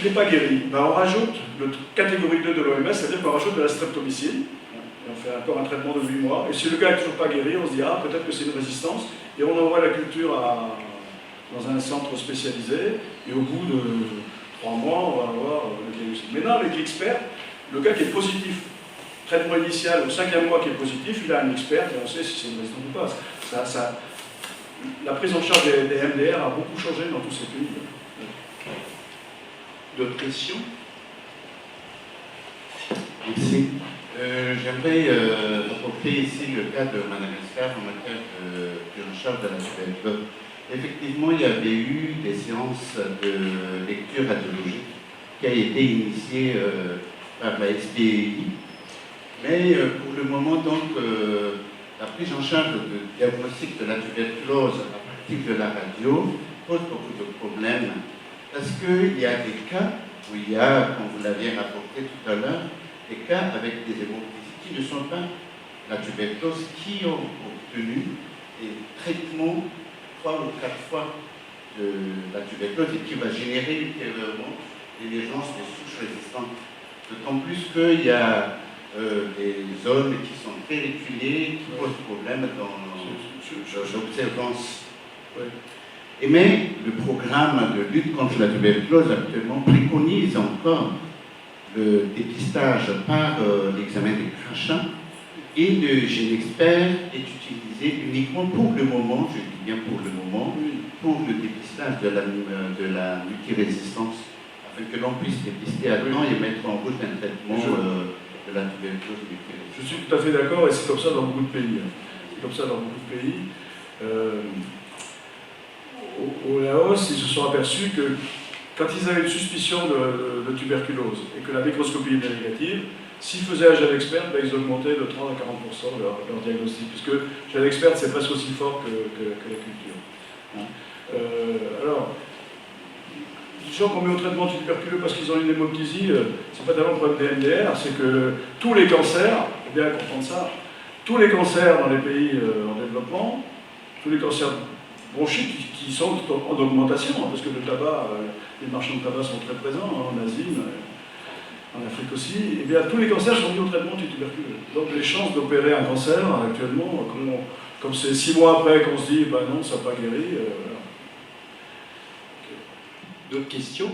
n'est pas guéri. Ben, on rajoute le catégorie 2 de l'OMS, c'est-à-dire qu'on rajoute de la streptomycine. Et on fait encore un traitement de 8 mois. Et si le gars n'est toujours pas guéri, on se dit, ah, peut-être que c'est une résistance. Et on envoie la culture dans un centre spécialisé. Et au bout de 3 mois, on va avoir le diagnostic. Maintenant, avec l'expert, le gars qui est positif, traitement initial au 5e mois qui est positif, il a un expert et on sait si c'est une résistance ou pas. La prise en charge des MDR a beaucoup changé dans tous ces pays. D'autres questions? Merci. J'aimerais apporter ici le cas de Mme Escar en matière de prise en charge de la tuberculose. Effectivement, il y avait eu des séances de lecture radiologique qui a été initiée par la SPI. Mais pour le moment, donc, la prise en charge du diagnostic de la tuberculose à partir de la radio pose beaucoup de problèmes. Parce qu'il y a des cas où il y a, comme vous l'aviez rapporté tout à l'heure, des cas avec des hémoptysies qui ne sont pas la tuberculose, qui ont obtenu des traitements 3 ou 4 fois de la tuberculose et qui va générer ultérieurement l'émergence des souches résistantes. D'autant plus qu'il y a des zones qui sont très reculées, qui posent problème dans l'observance. Oui. Et mais le programme de lutte contre la tuberculose actuellement préconise encore le dépistage par l'examen des crachats et le gène expert est utilisé uniquement pour le moment, je dis bien pour le moment, pour le dépistage de la multirésistance, afin que l'on puisse dépister à temps et mettre en route un traitement de la tuberculose multirésistante. Je suis tout à fait d'accord et c'est comme ça dans beaucoup de pays. C'est comme ça dans beaucoup de pays. Au Laos, ils se sont aperçus que quand ils avaient une suspicion de tuberculose et que la microscopie était négative, s'ils faisaient un gène expert, ils augmentaient de 30 à 40% leur diagnostic, puisque gène expert c'est presque aussi fort que la culture. Alors, les gens qu'on met au traitement tuberculeux parce qu'ils ont une hémoptysie, c'est pas tellement le problème des MDR, c'est que tous les cancers, il faut bien comprendre ça, tous les cancers dans les pays en développement, tous les cancers bronchiques qui sont en augmentation, parce que le tabac, les marchands de tabac sont très présents en Asie, en Afrique aussi, et bien tous les cancers sont mis au traitement du tuberculeux. Donc les chances d'opérer un cancer actuellement, comme c'est 6 mois après qu'on se dit, ben non, ça n'a pas guéri. D'autres questions?